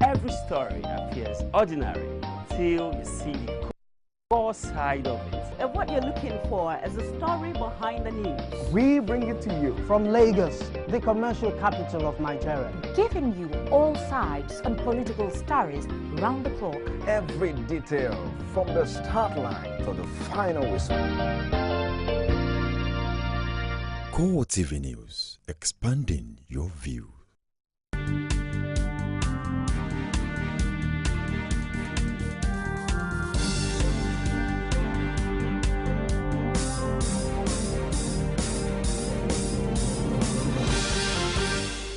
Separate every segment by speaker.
Speaker 1: every story appears ordinary till you see the core side of it.
Speaker 2: And what you're looking for is the story behind the news.
Speaker 3: We bring it to you from Lagos, the commercial capital of Nigeria.
Speaker 4: Giving you all sides and political stories round the clock.
Speaker 5: Every detail from the start line to the final whistle.
Speaker 6: CoreTV News, expanding your view.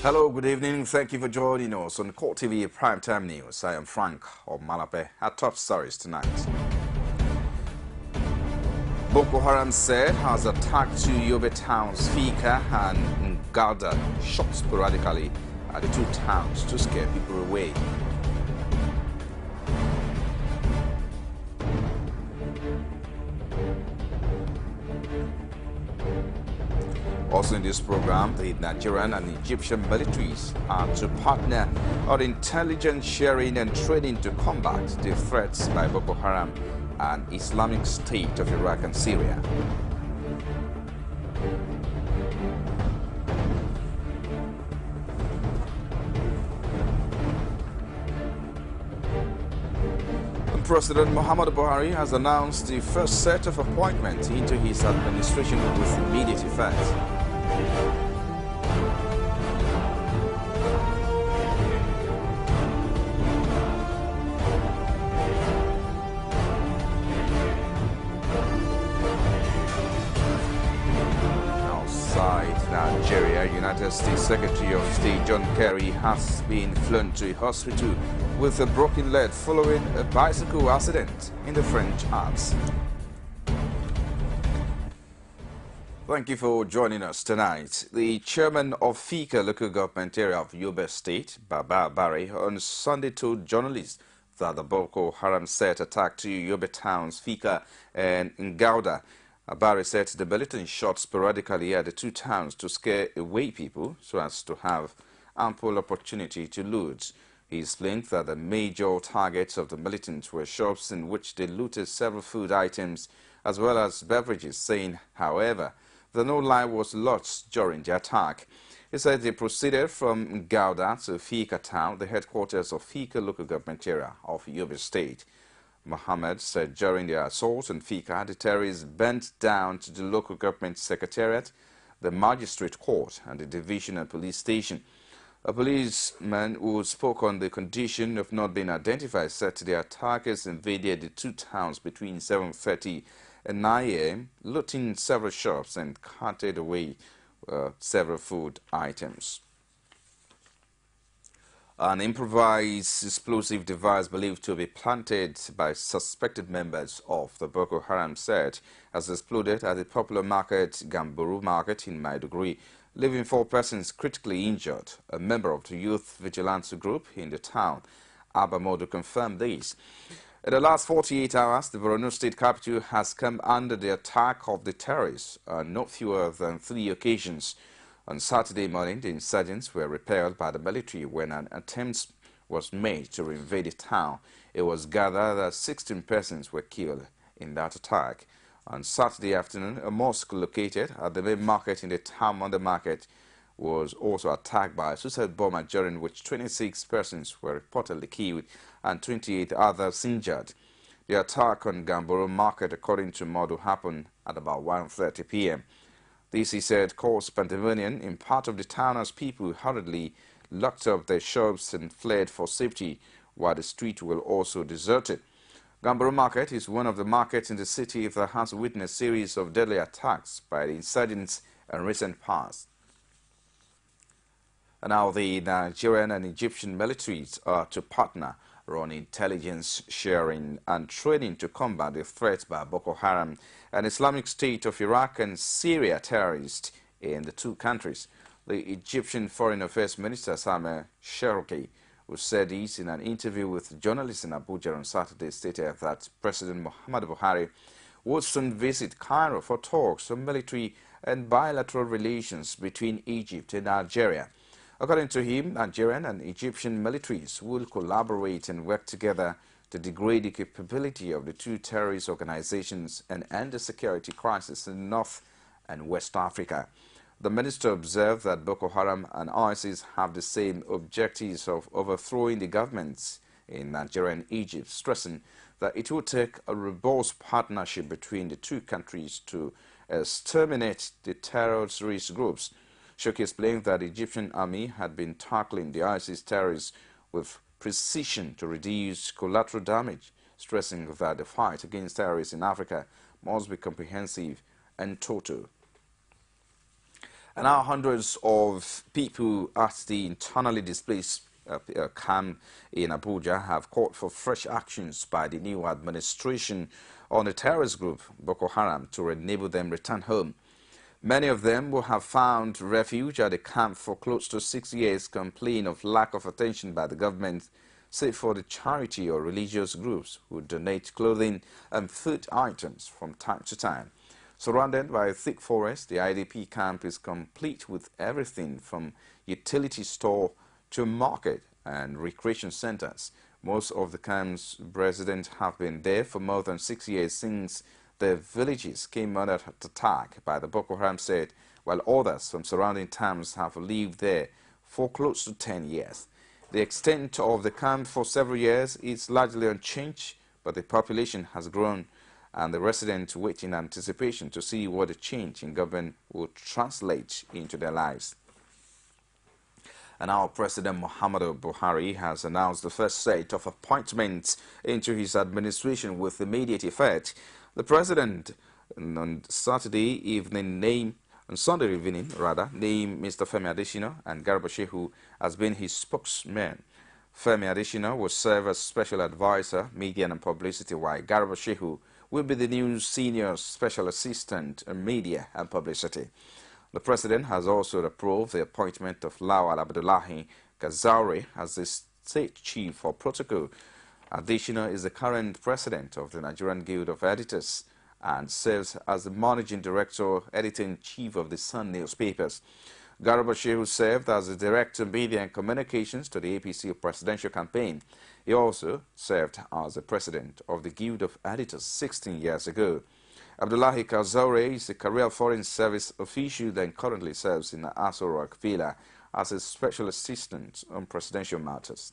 Speaker 7: Hello, good evening. Thank you for joining us on CoreTV Primetime News. I am Frank Omalape. Our top stories tonight. Boko Haram said has attacked two Yobe towns, Fika and Ngalda, shot sporadically at the two towns to scare people away. Also in this program, the Nigerian and Egyptian militaries are to partner on intelligence sharing and training to combat the threats by Boko Haram and Islamic State of Iraq and Syria. President Muhammadu Buhari has announced the first set of appointments into his administration with immediate effect. Outside Nigeria, United States Secretary of State John Kerry has been flown to a hospital with a broken leg following a bicycle accident in the French Alps. Thank you for joining us tonight. The chairman of Fika local government area of Yobe State, Baba Barry, on Sunday told journalists that the Boko Haram set attacked two Yobe towns, Fika and Ngalda. Barry said the militants shot sporadically at the two towns to scare away people so as to have ample opportunity to loot. He explained that the major targets of the militants were shops in which they looted several food items as well as beverages, saying, however, that no life was lost during the attack. He said they proceeded from Gouda to Fika town, the headquarters of Fika local government area of Yobe State. Mohammed said during the assault on Fika, the terrorists bent down to the local government secretariat, the magistrate court and the divisional police station. A policeman who spoke on the condition of not being identified said the attackers invaded the two towns between 7:30 and 9 a.m., looting several shops and carted away several food items. An improvised explosive device believed to be planted by suspected members of the Boko Haram set has exploded at the popular market Gamburu Market in Maiduguri, leaving 4 persons critically injured. A member of the youth vigilance group in the town, Abamodu, confirmed this. In the last 48 hours, the Borno State capital has come under the attack of the terrorists on no fewer than 3 occasions. On Saturday morning, the insurgents were repelled by the military when an attempt was made to invade the town. It was gathered that 16 persons were killed in that attack. On Saturday afternoon, a mosque located at the main market in the town on the market was also attacked by a suicide bomber, during which 26 persons were reportedly killed and 28 others injured. The attack on Gamburu Market, according to Modu, happened at about 1:30 p.m. This, he said, caused pandemonium in part of the town as people hurriedly locked up their shops and fled for safety, while the street were also deserted. Gamburu Market is one of the markets in the city that has witnessed a series of deadly attacks by the insurgents in recent past. And now the Nigerian and Egyptian militaries are to partner on intelligence sharing and training to combat the threats by Boko Haram and Islamic State of Iraq and Syria terrorists in the two countries. The Egyptian Foreign Affairs Minister Sameh Cherokee, who said this in an interview with journalists in Abuja on Saturday, stated that President Muhammadu Buhari would soon visit Cairo for talks on military and bilateral relations between Egypt and Nigeria. According to him, Nigerian and Egyptian militaries will collaborate and work together to degrade the capability of the two terrorist organizations and end the security crisis in North and West Africa. The minister observed that Boko Haram and ISIS have the same objectives of overthrowing the governments in Nigeria and Egypt, stressing that it will take a robust partnership between the two countries to exterminate the terrorist groups. Shoki explained that the Egyptian army had been tackling the ISIS terrorists with precision to reduce collateral damage, stressing that the fight against terrorists in Africa must be comprehensive and total. And now hundreds of people at the internally displaced camp in Abuja have called for fresh actions by the new administration on the terrorist group Boko Haram to enable them return home. Many of them will have found refuge at the camp for close to 6 years, complain of lack of attention by the government, save for the charity or religious groups who donate clothing and food items from time to time. Surrounded by a thick forest, the IDP camp is complete with everything from utility store to market and recreation centers. Most of the camp's residents have been there for more than 6 years since their villages came under attack by the Boko Haram state, while others from surrounding towns have lived there for close to 10 years. The extent of the camp for several years is largely unchanged, but the population has grown and the residents wait in anticipation to see what the change in government will translate into their lives. And our President Muhammadu Buhari has announced the first set of appointments into his administration with immediate effect. The president on Sunday evening named Mr. Femi Adesina and Garba Shehu as being his spokesman. Femi Adesina will serve as special advisor, media and publicity, while Garba Shehu will be the new senior special assistant in media and publicity. The president has also approved the appointment of Lawal Abdullahi Kazauri as the state chief for protocol. Adesina is the current president of the Nigerian Guild of Editors and serves as the managing director, editor-in-chief of the Sun newspapers. Garba Shehu served as the director of media and communications to the APC presidential campaign. He also served as the president of the Guild of Editors 16 years ago. Abdullahi Kazaure is a career foreign service official and currently serves in the Aso Rock Villa as a special assistant on presidential matters.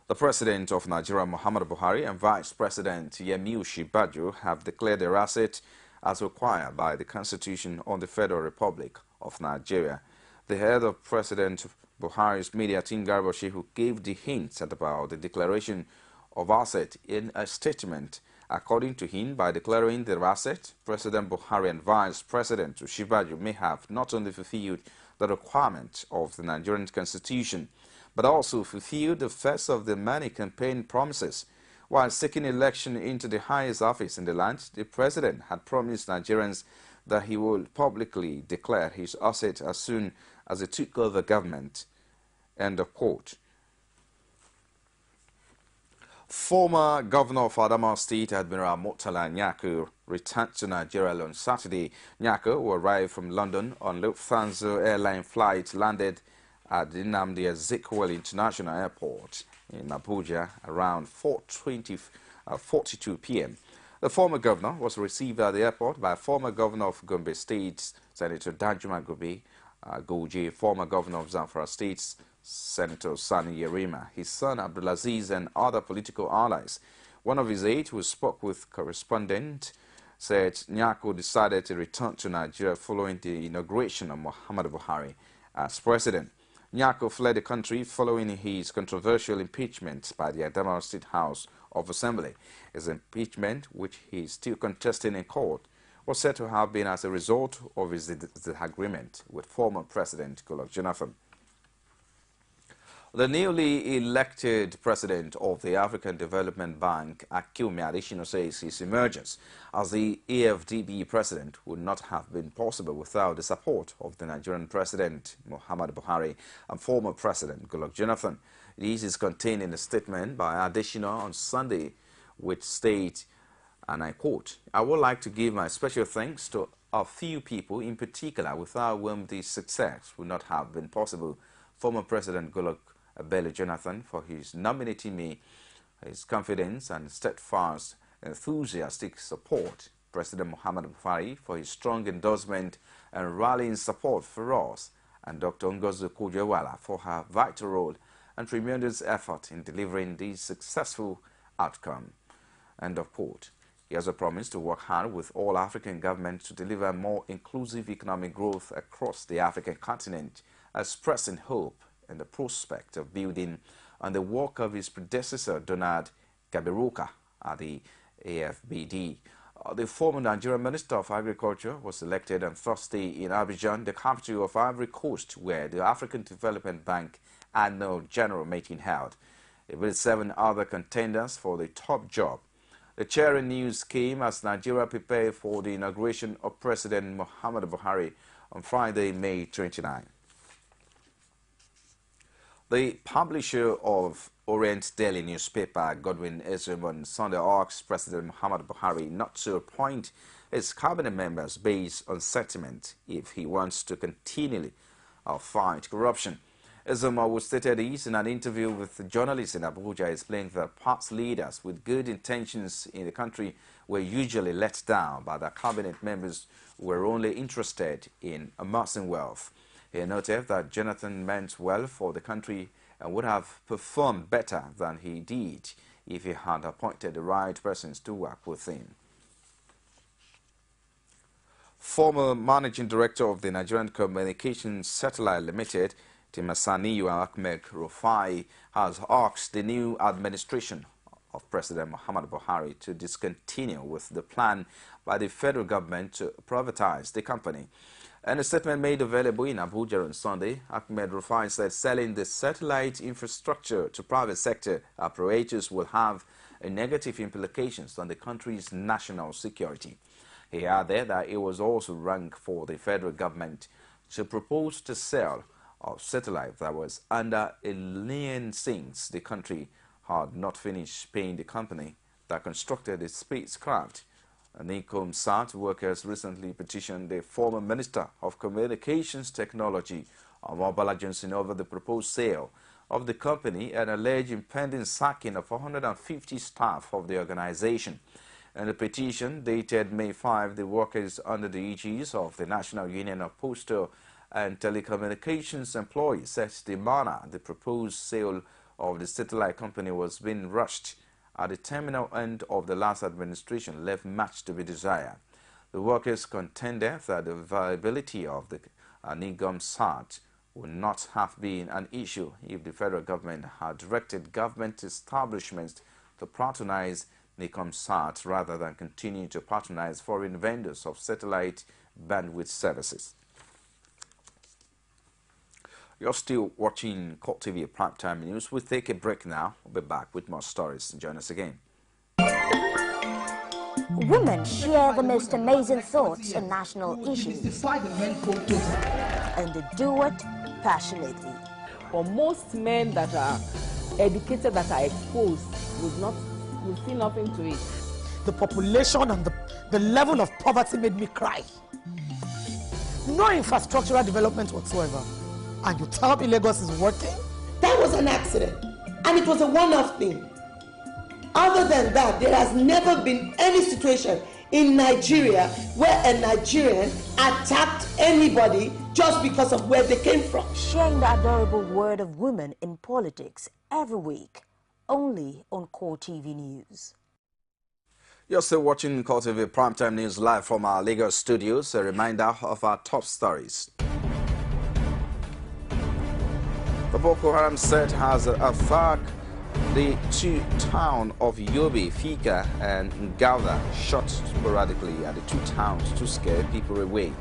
Speaker 7: The President of Nigeria, Muhammadu Buhari, and Vice President Yemi Osinbajo have declared their asset as required by the Constitution on the Federal Republic of Nigeria. The head of President Buhari's media team, Garba Shehu, gave the hints about the declaration of asset in a statement. According to him, by declaring their asset, President Buhari and Vice President Osinbajo may have not only fulfilled the requirement of the Nigerian Constitution, but also fulfilled the first of the many campaign promises. While seeking election into the highest office in the land, the president had promised Nigerians that he would publicly declare his asset as soon as he took over government. End of quote. Former Governor of Adamawa State, Admiral Murtala Nyako, returned to Nigeria on Saturday. Nyako, who arrived from London on Lufthansa airline flight, landed at the Nnamdi Azikiwe International Airport in Abuja around 4:42 p.m. The former governor was received at the airport by former governor of Gombe State, Senator Danjuma Goje, former governor of Zamfara State, Senator Sani Yerima, his son Abdulaziz, and other political allies. One of his aides, who spoke with correspondent, said Nyako decided to return to Nigeria following the inauguration of Muhammadu Buhari as president. Nyako fled the country following his controversial impeachment by the Adamawa State House of Assembly. His impeachment, which he is still contesting in court, was said to have been as a result of his disagreement with former President Goodluck Jonathan. The newly elected president of the African Development Bank, Akinwumi Adesina, says his emergence as the AFDB president would not have been possible without the support of the Nigerian president, Muhammadu Buhari, and former president Goodluck Jonathan. This is contained in a statement by Adesina on Sunday, which states, and I quote, "I would like to give my special thanks to of few people in particular without whom this success would not have been possible. Former President Goodluck Ebele Jonathan for his nominating me, his confidence and steadfast, enthusiastic support. President Muhammadu Buhari for his strong endorsement and rallying support for us, and Dr. Ngozi Okonjo-Iweala for her vital role and tremendous effort in delivering this successful outcome. End of quote. He has a promise to work hard with all African governments to deliver more inclusive economic growth across the African continent, expressing hope in the prospect of building on the work of his predecessor, Donald Gabiruka, at the AFBD. The former Nigerian Minister of Agriculture was elected on Thursday in Abidjan, the capital of Ivory Coast, where the African Development Bank annual general meeting held. With 7 other contenders for the top job. The cheering news came as Nigeria prepared for the inauguration of President Muhammadu Buhari on Friday, May 29. The publisher of Orient Daily newspaper, Godwin Ezeume, on Sunday asked President Muhammadu Buhari not to appoint his cabinet members based on sentiment if he wants to continually fight corruption. Ezeume, who stated this in an interview with journalists in Abuja, explained that past leaders with good intentions in the country were usually let down by their cabinet members who were only interested in amassing wealth. He noted that Jonathan meant well for the country and would have performed better than he did if he had appointed the right persons to work with him. Former Managing Director of the Nigerian Communications Satellite Limited, Timasaniyu Ahmed Rufai, has asked the new administration of President Muhammadu Buhari to discontinue with the plan by the federal government to privatize the company. In a statement made available in Abuja on Sunday, Ahmed Rufai said selling the satellite infrastructure to private sector operators will have negative implications on the country's national security. He added that it was also wrong for the federal government to propose to sell of satellite that was under a lien since the country had not finished paying the company that constructed the spacecraft. NICOMSAT workers recently petitioned the former Minister of Communications Technology, Omobala Johnson, over the proposed sale of the company and alleged impending sacking of 150 staff of the organization. In a petition dated May 5, the workers under the aegis of the National Union of Postal and Telecommunications Employees said the manner the proposed sale of the satellite company was being rushed at the terminal end of the last administration left much to be desired. The workers contended that the viability of the NICOMSAT would not have been an issue if the federal government had directed government establishments to patronize NICOMSAT rather than continue to patronize foreign vendors of satellite bandwidth services. You're still watching CoreTV Primetime News. We'll take a break now. We'll be back with more stories. Join us again.
Speaker 4: Women share the most amazing thoughts on national issues, and they do it passionately.
Speaker 2: For most men that are educated, that are exposed, will see nothing to it.
Speaker 8: The population and the level of poverty made me cry. No infrastructural development whatsoever. And you tell me Lagos is working?
Speaker 9: That was an accident, and it was a one-off thing. Other than that, there has never been any situation in Nigeria where a Nigerian attacked anybody just because of where they came from.
Speaker 4: Sharing the adorable word of women in politics every week, only on CoreTV News.
Speaker 7: You're still watching CoreTV Primetime News live from our Lagos studios. A reminder of our top stories. The Boko Haram set has attacked the 2 towns of Yobe, Fika and Ngauda, shot sporadically at the 2 towns to scare people away.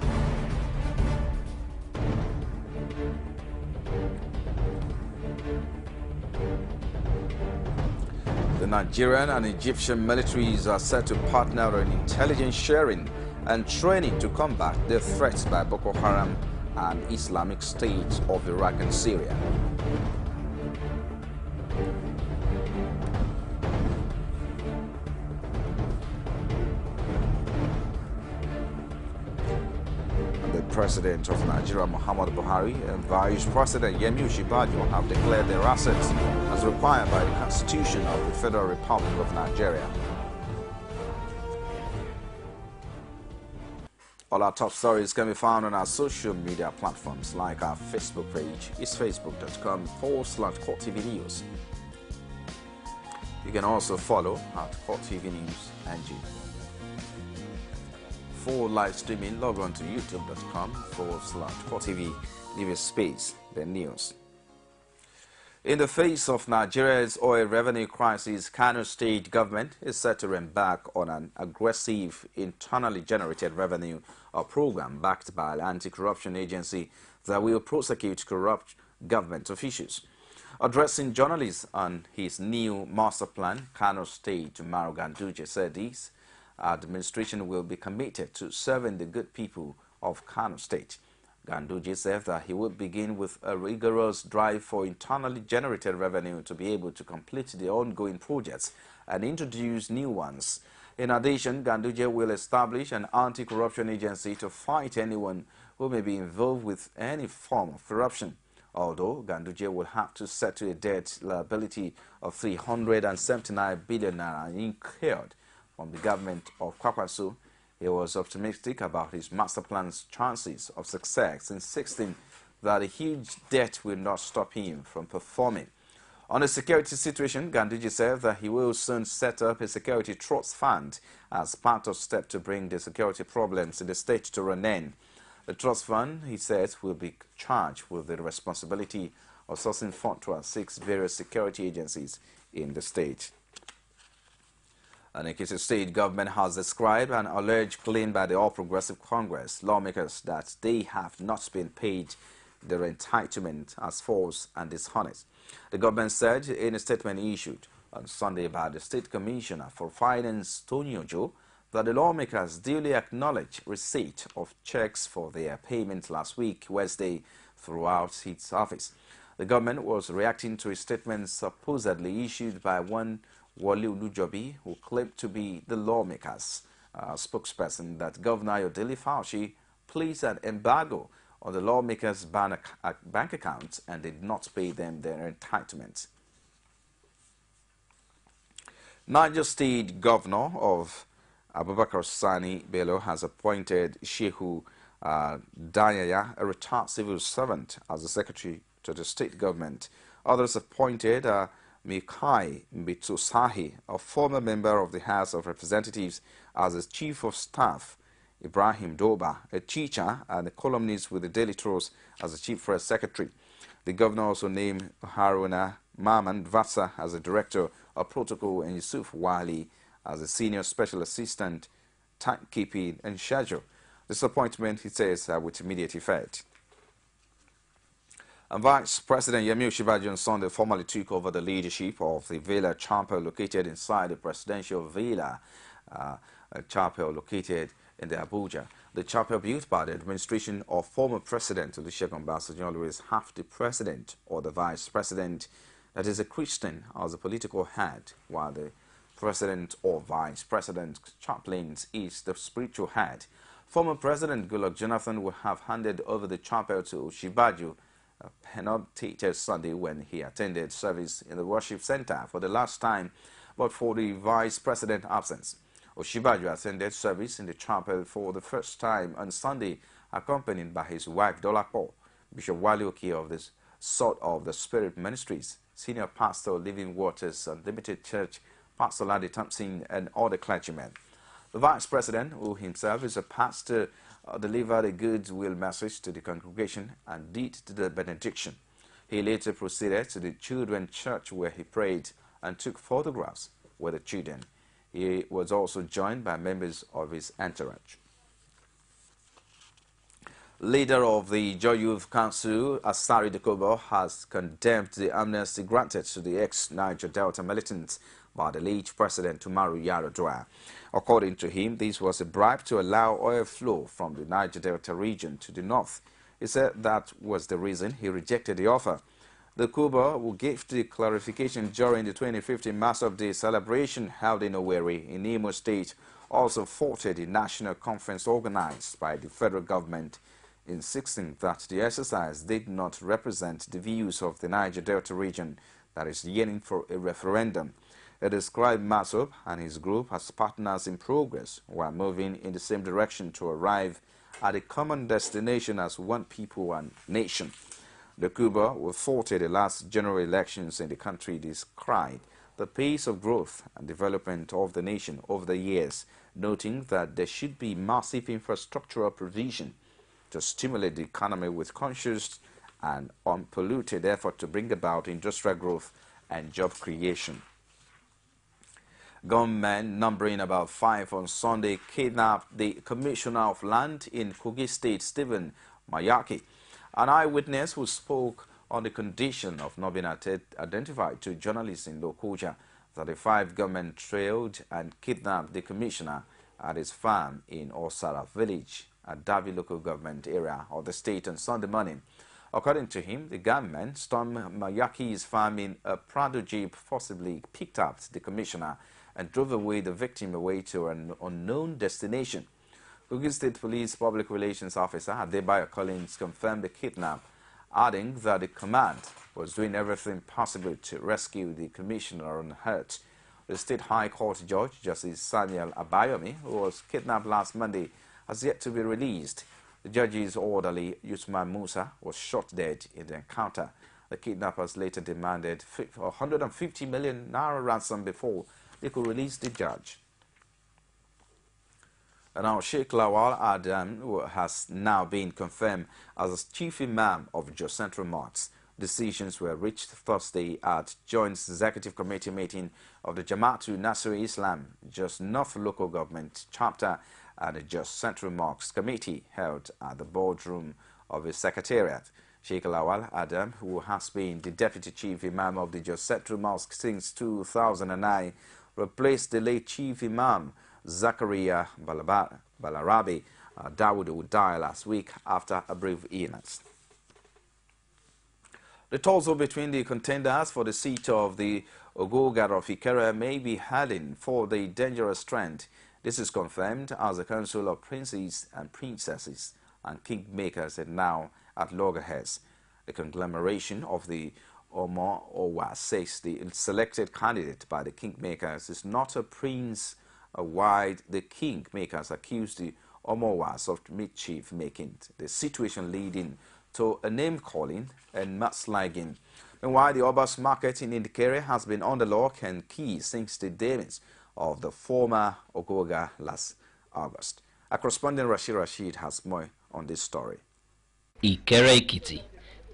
Speaker 7: The Nigerian and Egyptian militaries are set to partner in intelligence sharing and training to combat the threats by Boko Haram and Islamic State of Iraq and Syria. President of Nigeria, Muhammadu Buhari, and Vice President Yemi Osinbajo have declared their assets as required by the Constitution of the Federal Republic of Nigeria. All our top stories can be found on our social media platforms, like our Facebook page is facebook.com/CoreTV News. You can also follow at CoreTV News NG. For live streaming, log on to youtube.com/CoreTV. Leave a space, then news. In the face of Nigeria's oil revenue crisis, Kano State government is set to embark on an aggressive, internally generated revenue program backed by an anti-corruption agency that will prosecute corrupt government officials. Addressing journalists on his new master plan, Kano State Umaru Ganduje said this administration will be committed to serving the good people of Kano State. Ganduje said that he would begin with a rigorous drive for internally generated revenue to be able to complete the ongoing projects and introduce new ones. In addition, Ganduje will establish an anti-corruption agency to fight anyone who may be involved with any form of corruption. Although Ganduje will have to settle a debt liability of 379 billion naira incurred from the government of Kwakwaso, he was optimistic about his master plan's chances of success, insisting that a huge debt will not stop him from performing. On the security situation, Ganduje said that he will soon set up a security trust fund as part of step to bring the security problems in the state to an end. The trust fund, he says, will be charged with the responsibility of sourcing funds to assist various security agencies in the state. And the state government has described an alleged claim by the All Progressive Congress lawmakers that they have not been paid their entitlement as false and dishonest. The government said in a statement issued on Sunday by the State Commissioner for Finance, Tony Ojo, that the lawmakers duly acknowledged receipt of checks for their payment last week, Wednesday, throughout its office. The government was reacting to a statement supposedly issued by one Wole Olujobi, who claimed to be the lawmakers' spokesperson, that Governor Ayodele Fauci placed an embargo on the lawmakers' bank accounts and did not pay them their entitlements. Niger State Governor of Abubakar Sani Bello has appointed Shehu Danyaya, a retired civil servant, as the secretary to the state government. Others appointed Mikai Mbitsusahi, a former member of the House of Representatives, as the chief of staff, Ibrahim Doba, a teacher and a columnist with the Daily Trust, as the chief press secretary. The governor also named Haruna Maman Vatsa as the director of protocol and Yusuf Wali as a senior special assistant, timekeeping and schedule. This appointment, he says, with immediate effect. And Vice President Yemi Osinbajo on Sunday formally took over the leadership of the Villa Chapel located inside the presidential villa, chapel located in the Abuja. The chapel built by the administration of former President Olusegun Obasanjo always have the president or the vice president that is a Christian as a political head, while the president or vice president chaplains is the spiritual head. Former President Goodluck Jonathan will have handed over the chapel to Osinbajo penultimate Sunday when he attended service in the worship center for the last time, but for the vice president absence. Osinbajo attended service in the chapel for the first time on Sunday, accompanied by his wife Dolapo, Bishop Wale Oke of the Sword of the Spirit Ministries, Senior Pastor Living Waters Unlimited Church, Pastor Ladi Thompson, and other clergymen. The vice president, who himself is a pastor, delivered a goodwill message to the congregation and did the benediction. He later proceeded to the children's church where he prayed and took photographs with the children. He was also joined by members of his entourage. Leader of the Joy Youth Council, Asari Dekobo, has condemned the amnesty granted to the ex-Niger Delta militants by the late President Umaru Yar'Adua. According to him, this was a bribe to allow oil flow from the Niger Delta region to the north. He said that was the reason he rejected the offer. The Kuba, who gave the clarification during the 2015 Massive Day celebration held in Owerri in Imo State, also faulted the national conference organized by the federal government insisting that the exercise did not represent the views of the Niger Delta region that is yearning for a referendum. He described Masop and his group as partners in progress while moving in the same direction to arrive at a common destination as one people, one nation. The Cuba, who fought at the last general elections in the country, described the pace of growth and development of the nation over the years, noting that there should be massive infrastructural provision to stimulate the economy with conscious and unpolluted effort to bring about industrial growth and job creation. Gunmen numbering about 5 on Sunday kidnapped the Commissioner of Land in Kogi State, Stephen Mayaki. An eyewitness who spoke on the condition of not being identified to journalists in Lokoja that the 5 gunmen trailed and kidnapped the commissioner at his farm in Osara village, a Davi local government area of the state on Sunday morning. According to him, the gunmen stormed Mayaki's farm in a Prado jeep, forcibly picked up the commissioner and drove away the victim away to an unknown destination. Kogi State Police Public Relations Officer Adebayo Collins confirmed the kidnap, adding that the command was doing everything possible to rescue the commissioner unhurt. The State High Court Judge, Justice Samuel Abayomi, who was kidnapped last Monday, has yet to be released. The judge's orderly, Usman Musa, was shot dead in the encounter. The kidnappers later demanded 150 million naira ransom before they could release the judge. And now Sheikh Lawal Adam, who has now been confirmed as Chief Imam of Jos Central Mosque. Decisions were reached Thursday at Joint Executive Committee meeting of the Jamaatul Nasir Islam Jos North Local Government Chapter and the Jos Central Mosque Committee held at the boardroom of his secretariat. Sheikh Lawal Adam, who has been the Deputy Chief Imam of the Jos Central Mosque since 2009, replaced the late Chief Imam Zakaria Balarabi Dawood, who died last week after a brief illness. The tussle between the contenders for the seat of the Ogoga of Ikere may be heading for the dangerous trend. This is confirmed as the Council of Princes and Princesses and Kingmakers is now at loggerheads. The conglomeration of the Omo Owa says the selected candidate by the Kingmakers is not a prince, while the Kingmakers accuse the Omowas of mischief making, the situation leading to a name-calling and mudslinging. Meanwhile, the Obas market in Indikere has been under lock and key since the days of the former Ogoga last August. A correspondent Rashid has more on this story.
Speaker 10: Ikere Ekiti,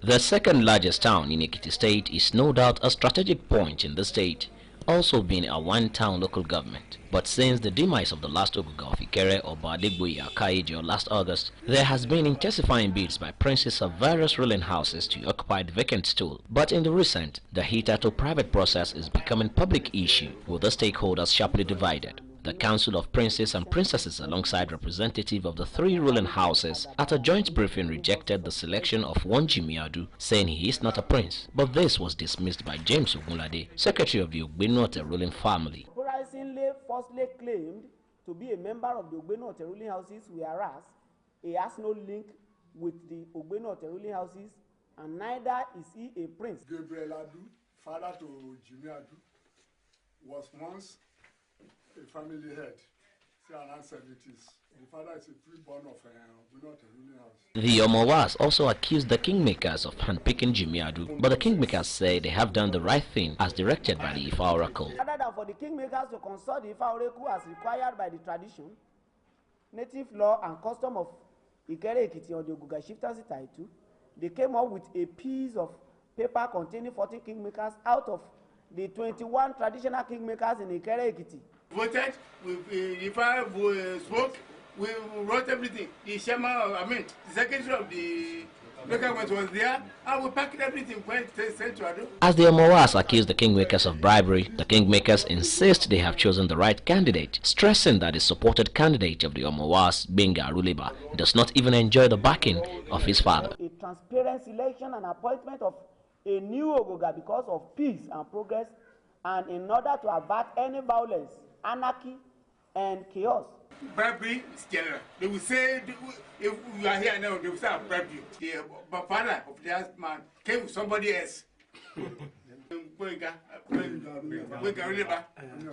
Speaker 10: the second largest town in Ekiti State, is no doubt a strategic point in the state, also being a one-town local government. But since the demise of the last Ogoga of Ikere or Badegboya Kaejo last August, there has been intensifying bids by princes of various ruling houses to occupy the vacant stool. But in the recent, the hitherto private process is becoming public issue, with the stakeholders sharply divided. The Council of Princes and Princesses, alongside representatives of the 3 ruling houses, at a joint briefing rejected the selection of one Jimiadu, saying he is not a prince. But this was dismissed by James Ogunlade, secretary of the Ogbenote ruling family.
Speaker 2: Surprisingly, falsely claimed to be a member of the Ogbenote ruling houses, whereas he has no link with the Ogbenote ruling houses, and neither is he a prince.
Speaker 11: Gabriel Adu, father to Jimiadu, was once a family head. See, around 70s. The father is a pre-born of Ogbenote ruling house.
Speaker 10: The Omowas also accused the Kingmakers of handpicking Jimiadu, but the Kingmakers say they have done the right thing as directed by the Ifa Oracle.
Speaker 2: Rather than for the Kingmakers to consult the Ifa Oracle as required by the tradition, native law and custom of Ikere Ekiti on the Ogoga Chieftaincy title, they came up with a piece of paper containing 40 Kingmakers out of the 21 traditional Kingmakers in Ikere Ekiti.
Speaker 11: Voted, if I spoke, we wrote everything. The chairman, the secretary of the local government was there, and we packed everything, went sent to Ado.
Speaker 10: As the Omowas accuse the Kingmakers of bribery, the Kingmakers insist they have chosen the right candidate, stressing that the supported candidate of the Omowas, Benga Ruliba, does not even enjoy the backing of his father.
Speaker 2: A transparent selection and appointment of a new Ogoga because of peace and progress, and in order to avert any violence, anarchy, and chaos.
Speaker 11: bribery is general. They will say, if you are here now, they will say, I bribe you. The father of the man came with somebody else.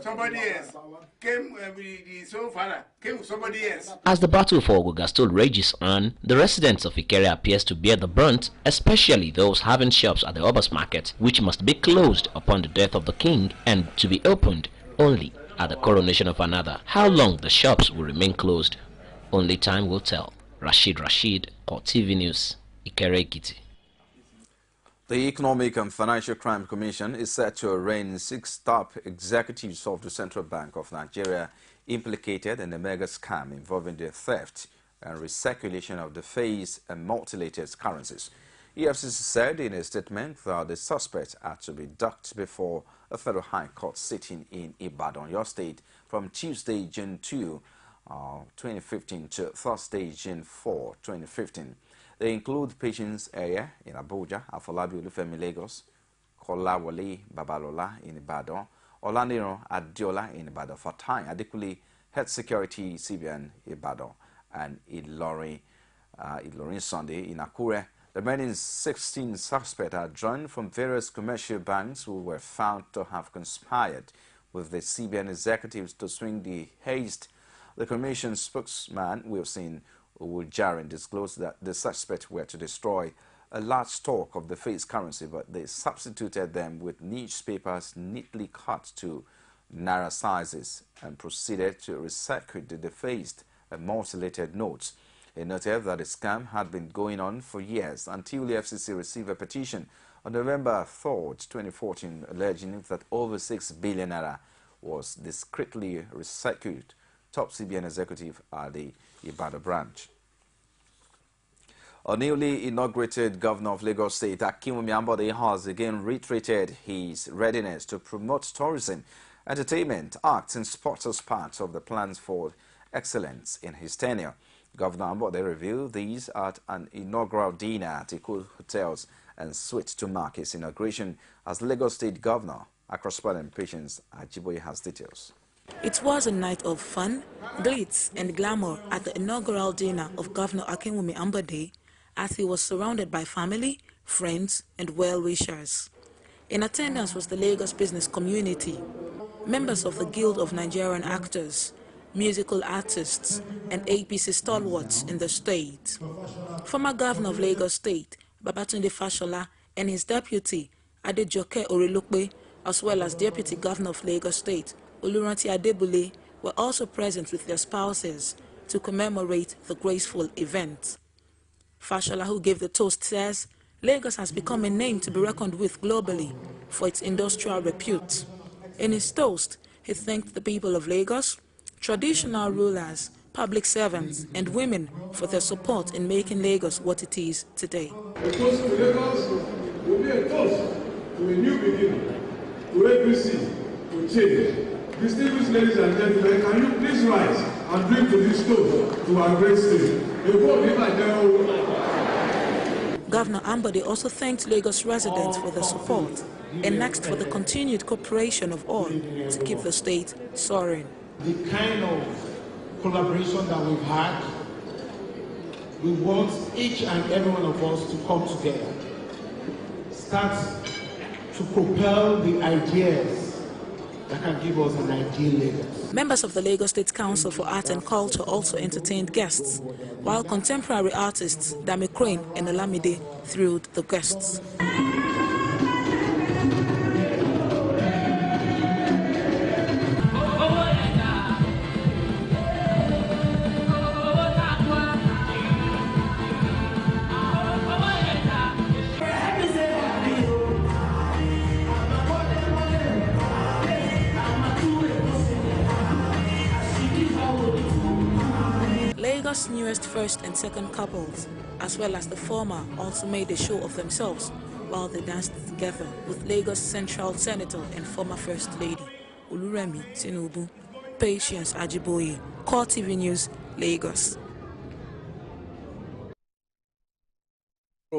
Speaker 11: Somebody else came, the sole father came with somebody else.
Speaker 10: As the battle for Oguga still rages on, the residents of Ikere appears to bear the brunt, especially those having shops at the Obas market, which must be closed upon the death of the king and to be opened only at the coronation of another. How long the shops will remain closed, only time will tell. Rashid, CoreTV News, Ikere Ekiti.
Speaker 7: The Economic and Financial Crime Commission is set to arraign 6 top executives of the Central Bank of Nigeria implicated in a mega scam involving the theft and recirculation of the face and multilayered currencies. EFCC said in a statement that the suspects are to be docked before a federal high court sitting in Ibadan, your state, from Tuesday, June 2, 2015 to Thursday, June 4, 2015. They include Patience Eye in Abuja, Afolabi Olufemi Lagos, Kolawole Babalola in Ibadan, Olaniro Adiola in Ibadan, Fatai Adekule, Head Security CBN Ibadan, and Ilorin Sunday in Akure. The remaining 16 suspects are joined from various commercial banks who were found to have conspired with the CBN executives to swing the haste. The Commission spokesman, Wilson Jarin, disclosed that the suspects were to destroy a large stock of the face currency, but they substituted them with newspapers neatly cut to narrow sizes and proceeded to recirculate the defaced and multilayered notes. He noted that the scam had been going on for years until the FCC received a petition on November 3, 2014, alleging that over 6 billion naira was discreetly recirculated. Top CBN executive at the Ibadan branch. A newly inaugurated governor of Lagos State, Akinwumi Ambode, has again reiterated his readiness to promote tourism, entertainment, arts and sports as part of the plans for excellence in his tenure. Governor Ambode revealed these at an inaugural dinner at Eko Hotels and Suites to mark his inauguration as Lagos State Governor. Our correspondent Patience Ajiboye has details.
Speaker 12: It was a night of fun, glitz and glamour at the inaugural dinner of Governor Akinwumi Ambode, as he was surrounded by family, friends and well-wishers. In attendance was the Lagos business community, members of the Guild of Nigerian Actors, musical artists and APC stalwarts in the state. Former Governor of Lagos State, Babatunde Fashola, and his deputy, Adejoke Orelope, as well as Deputy Governor of Lagos State, Oluranti Adebule, were also present with their spouses to commemorate the graceful event. Fashola, who gave the toast, says Lagos has become a name to be reckoned with globally for its industrial repute. In his toast, he thanked the people of Lagos, traditional rulers, public servants, and women for their support in making Lagos what it is today.
Speaker 13: A toast to Lagos will be a toast to a new beginning, to APC, to change. Distinguished ladies and gentlemen, can you please rise and drink to this toast to our great state?
Speaker 12: Governor Ambode also thanked Lagos residents for their support and asked for the continued cooperation of all to keep the state soaring.
Speaker 14: The kind of collaboration that we've had, we want each and every one of us to come together, start to propel the ideas that can give us an ideal Lagos.
Speaker 12: Members of the Lagos State Council for Art and Culture also entertained guests, while contemporary artists Dami Crane and Olamide thrilled the guests. Lagos' newest first and second couples, as well as the former, also made a show of themselves while they danced together with Lagos Central Senator and former First Lady Oluremi Tinubu. Patience Ajiboye, CoreTV News, Lagos.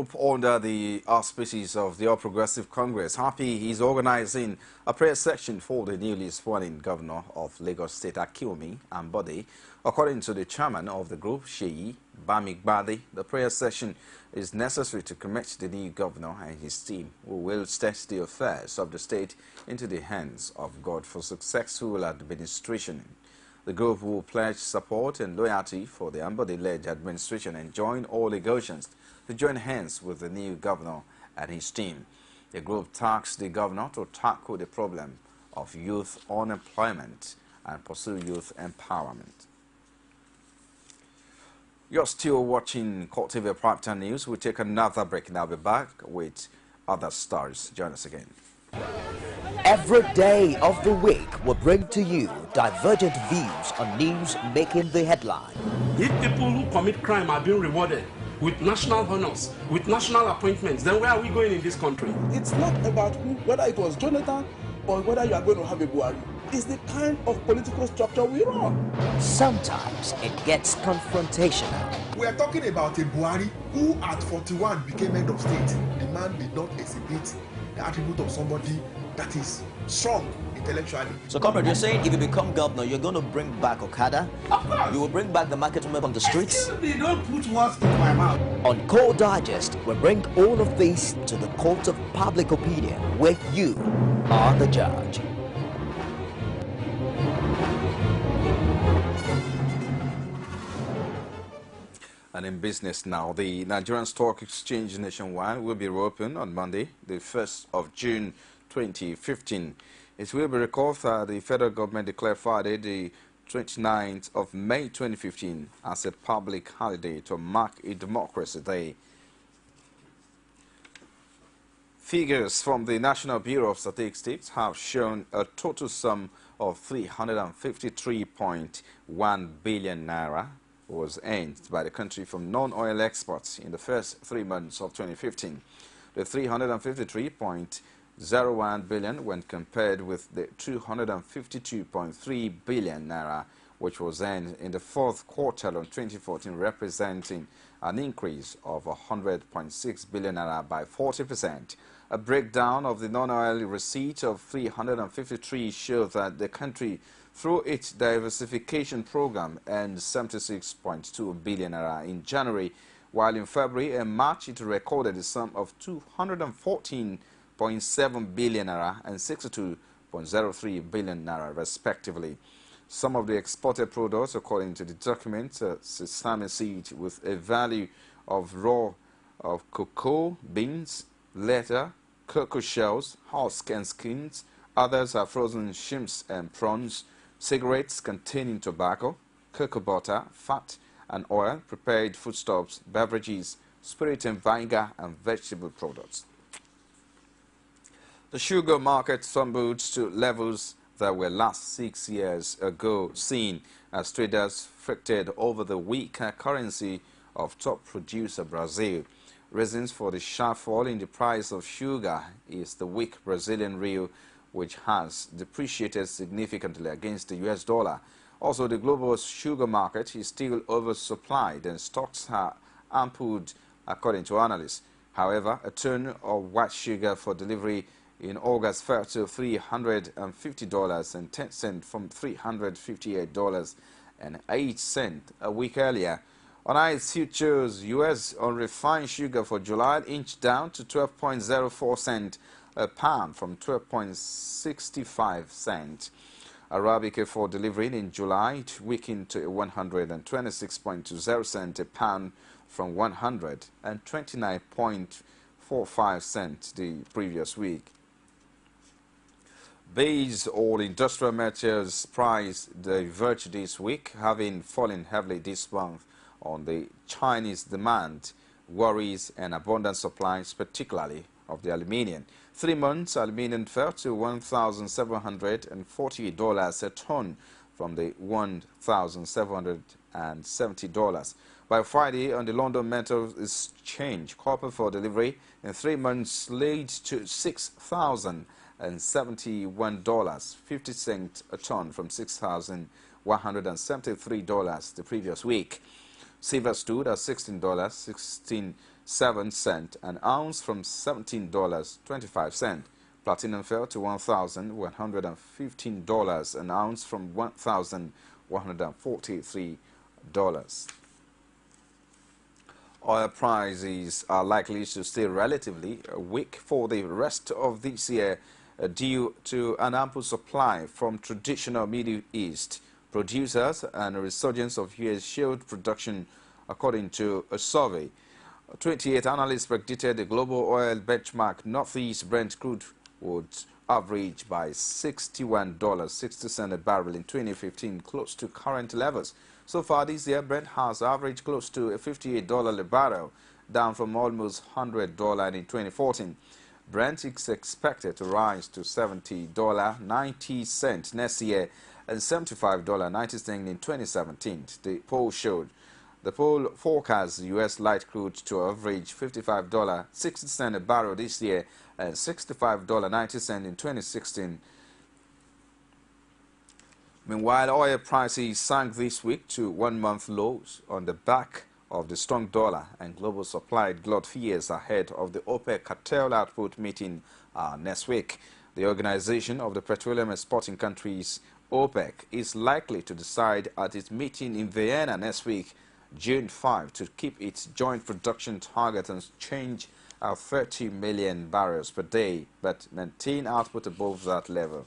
Speaker 7: group under the auspices of the All Progressive Congress, Happy, is organizing a prayer session for the newly sworn-in governor of Lagos State, Akinwumi Ambode. According to the chairman of the group, Sheyi Bamigbade, the prayer session is necessary to commit the new governor and his team, who will state the affairs of the state into the hands of God for successful administration. The group will pledge support and loyalty for the Ambode-led administration and join all Lagosians to join hands with the new governor and his team. The group tasked the governor to tackle the problem of youth unemployment and pursue youth empowerment. You're still watching CoreTV Primetime News. We'll take another break and I'll be back with other stories. Join us again.
Speaker 15: Every day of the week will bring to you divergent views on news making the headline.
Speaker 16: If people who commit crime are being rewarded with national honors, with national appointments, then where are we going in this country?
Speaker 17: It's not about whether it was Jonathan or whether you are going to have a Buhari. It's the kind of political structure we run.
Speaker 15: Sometimes it gets confrontational.
Speaker 18: We are talking about a Buhari who at 41 became head of state. The man did not exhibit the attribute of somebody that is strong intellectually.
Speaker 19: So, comrade, you're saying if you become governor, you're going to bring back Okada?
Speaker 18: Of course.
Speaker 19: You will bring back the market women on the streets?
Speaker 18: Excuse me, don't put words in my mouth.
Speaker 15: On Core Digest, we bring all of this to the court of public opinion, where you are the judge.
Speaker 7: And in business now, the Nigerian Stock Exchange nationwide will be reopened on Monday, the 1st of June 2015. It will be recalled that the federal government declared Friday, the 29th of May 2015, as a public holiday to mark a Democracy Day. Figures from the National Bureau of Statistics have shown a total sum of 353.1 billion naira was earned by the country from non-oil exports in the first 3 months of 2015. The 353.01 billion when compared with the 252.3 billion naira which was earned in the fourth quarter of 2014, representing an increase of 100.6 billion naira by 40%. A breakdown of the non-oil receipt of 353 shows that the country, through its diversification program, earned 76.2 billion naira in January, while in February and March it recorded a sum of 214.7 billion naira and 62.03 billion naira respectively. Some of the exported products, according to the document, sesame seed with a value of raw of cocoa, beans, leather, cocoa shells, husk and skins. Others are frozen shrimps and prawns, cigarettes containing tobacco, cocoa butter, fat and oil, prepared foodstuffs, beverages, spirit and vinegar, and vegetable products. The sugar market tumbled to levels that were last 6 years ago seen as traders fretted over the weak currency of top producer Brazil. Reasons for the sharp fall in the price of sugar is the weak Brazilian real, which has depreciated significantly against the US dollar. Also, the global sugar market is still oversupplied and stocks are ampled, according to analysts. However, a ton of white sugar for delivery in August fell to $350.10 from $358.08 a week earlier. On ICE futures, US unrefined sugar for July inched down to 12.04 cents a pound from 12.65 cents. Arabica for delivery in July it weakened to 126.20 cents a pound from 129.45 cents the previous week. Base oil industrial metals price diverged this week, having fallen heavily this month on the Chinese demand worries and abundant supplies, particularly of the aluminium. 3 months aluminium fell to $1,748 a ton from the $1,770. By Friday, on the London Metal Exchange, copper for delivery in 3 months slid to $6,071.50 a ton from $6,173 the previous week. Silver stood at $16.16 $1,000.07 an ounce from $17.25. Platinum fell to $1,115 an ounce from $1,143. Oil prices are likely to stay relatively weak for the rest of this year due to an ample supply from traditional Middle East producers and a resurgence of U.S. shale production, according to a survey. 28 analysts predicted the global oil benchmark Northeast Brent crude would average by $61.60 a barrel in 2015, close to current levels. So far this year, Brent has averaged close to $58 a barrel, down from almost $100 in 2014. Brent is expected to rise to $70.90 next year and $75.90 in 2017, the poll showed. The poll forecasts U.S. light crude to average $55.60 a barrel this year and $65.90 in 2016. Meanwhile, oil prices sank this week to one-month lows on the back of the strong dollar and global supply glut fears ahead of the OPEC cartel output meeting next week. The Organization of the Petroleum Exporting Countries, OPEC, is likely to decide at its meeting in Vienna next week, June 5, to keep its joint production target and change 30 million barrels per day, but maintain output above that level.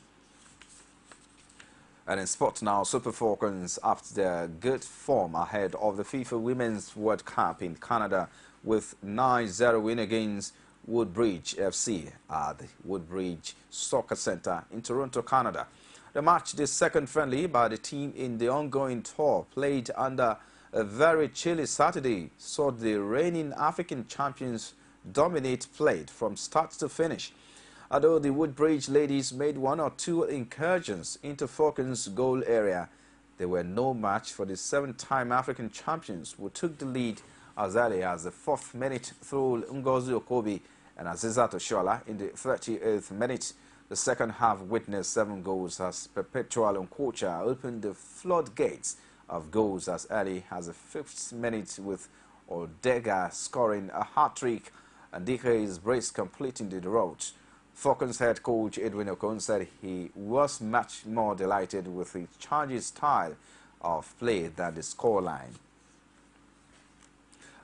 Speaker 7: And in sport now, Super Falcons upped their good form ahead of the FIFA Women's World Cup in Canada with 9-0 win against Woodbridge FC at the Woodbridge Soccer Centre in Toronto, Canada. The match, the second friendly by the team in the ongoing tour, played under a very chilly Saturday, saw the reigning African champions dominate play from start to finish. Although the Woodbridge ladies made one or two incursions into Falcons' goal area, they were no match for the seven-time African champions, who took the lead as early as the 4th minute through Ngozi Okobi and Azizat Oshola in the 38th minute. The second half witnessed 7 goals as Perpetual Nkocha opened the floodgates of goals as early as the 5th minute, with Odega scoring a hat-trick and Dike's brace completing the rout. Falcons head coach Edwin Okon said he was much more delighted with his charge's style of play than the scoreline.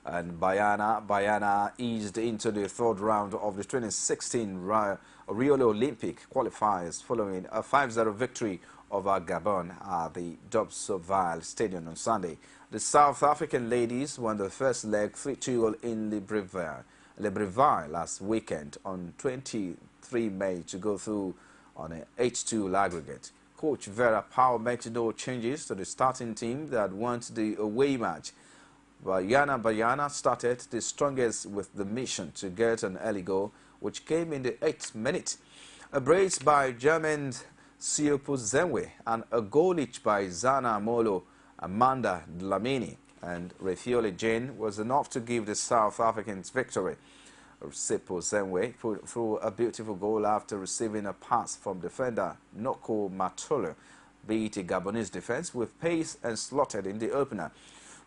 Speaker 7: And Bayana eased into the 3rd round of the 2016 Rio Olympic qualifiers following a 5-0 victory over Gabon at the Dobsovile Stadium on Sunday. The South African ladies won the first leg 3-2 in Libreville last weekend on 23 May to go through on an 8-2 aggregate. Coach Vera Powell made no changes to the starting team that won the away match. Bayana started the strongest with the mission to get an early goal, which came in the 8th minute. A brace by German Siopo Zenwe and a goal each by Zana Molo, Amanda Dlamini and Refiole Jane was enough to give the South Africans victory. Siopo Zenwe put through a beautiful goal after receiving a pass from defender Noko Matolo, beat the Gabonese defense with pace and slotted in the opener.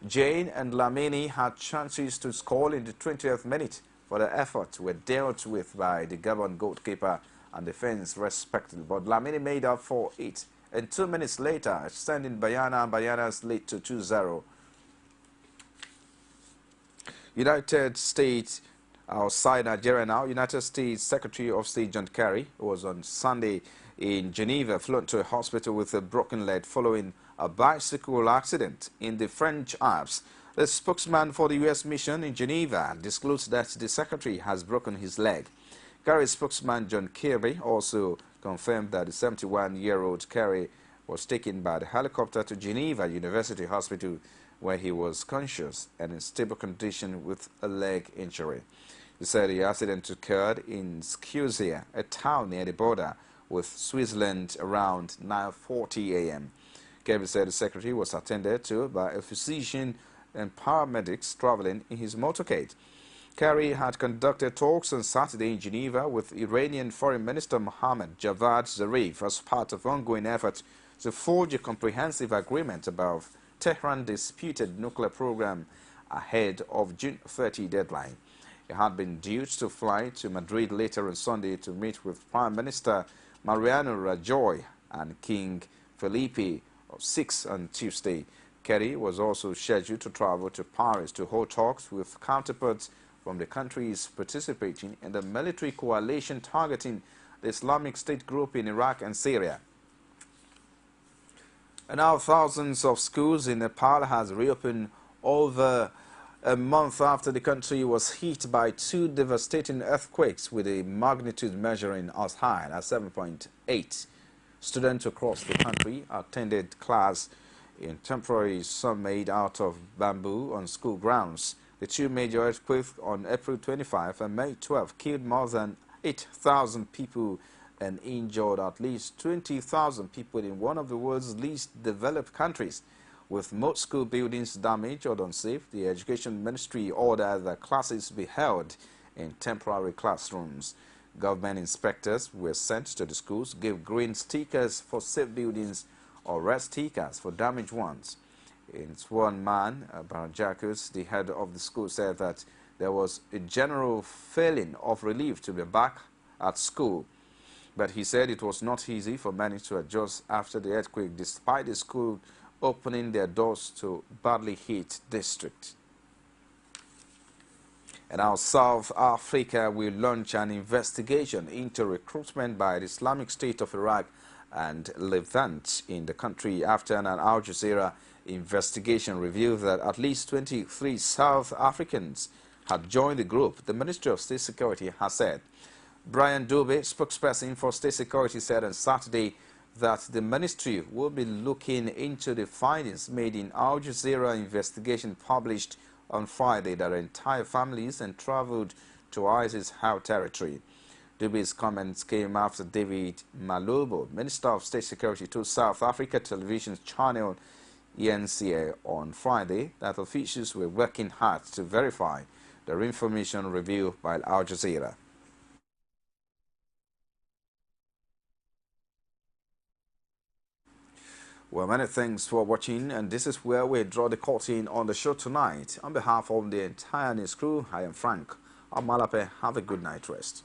Speaker 7: Jane and Dlamini had chances to score in the 20th minute, but the efforts were dealt with by the Gabon goalkeeper and defense respectively, but Dlamini made up for it, and 2 minutes later, extending Bayana's lead to 2-0. United States, outside Nigeria now, United States Secretary of State John Kerry was on Sunday in Geneva flown to a hospital with a broken leg following a bicycle accident in the French Alps. The spokesman for the U.S. mission in Geneva disclosed that the secretary has broken his leg. Kerry's spokesman John Kirby also confirmed that the 71-year-old Kerry was taken by the helicopter to Geneva University Hospital, where he was conscious and in stable condition with a leg injury. He said the accident occurred in Scusia, a town near the border with Switzerland, around 9:40 a.m. Kirby said the secretary was attended to by a physician and paramedics traveling in his motorcade. Kerry had conducted talks on Saturday in Geneva with Iranian Foreign Minister Mohammad Javad Zarif as part of ongoing efforts to forge a comprehensive agreement about Tehran's disputed nuclear program ahead of June 30 deadline. He had been due to fly to Madrid later on Sunday to meet with Prime Minister Mariano Rajoy and King Felipe VI on Tuesday. Kerry was also scheduled to travel to Paris to hold talks with counterparts from the countries participating in the military coalition targeting the Islamic State group in Iraq and Syria. And now thousands of schools in Nepal has reopened over a month after the country was hit by two devastating earthquakes with a magnitude measuring as high as 7.8. Students across the country attended class in temporary some made out of bamboo on school grounds. The two major earthquakes on April 25 and May 12 killed more than 8,000 people and injured at least 20,000 people in one of the world's least developed countries. With most school buildings damaged or unsafe, the Education Ministry ordered that classes be held in temporary classrooms. Government inspectors were sent to the schools, gave green stickers for safe buildings or red stickers for damaged ones. In one man, Barajakus, the head of the school, said that there was a general feeling of relief to be back at school. But he said it was not easy for many to adjust after the earthquake, despite the school opening their doors to badly hit district. And now South Africa will launch an investigation into recruitment by the Islamic State of Iraq and Levant in the country after an Al Jazeera investigation revealed that at least 23 South Africans had joined the group, the Ministry of State Security has said. Brian Dube, spokesperson for State Security, said on Saturday that the ministry will be looking into the findings made in Al Jazeera investigation published on Friday that entire families and traveled to ISIS-held territory. Dube's comments came after David Malobo, Minister of State Security, told South Africa television channel ENCA on Friday that officials were working hard to verify the information revealed by Al Jazeera. Well, many thanks for watching, and this is where we draw the curtain on the show tonight. On behalf of the entire news crew, I am Frank Amalape. Have a good night rest.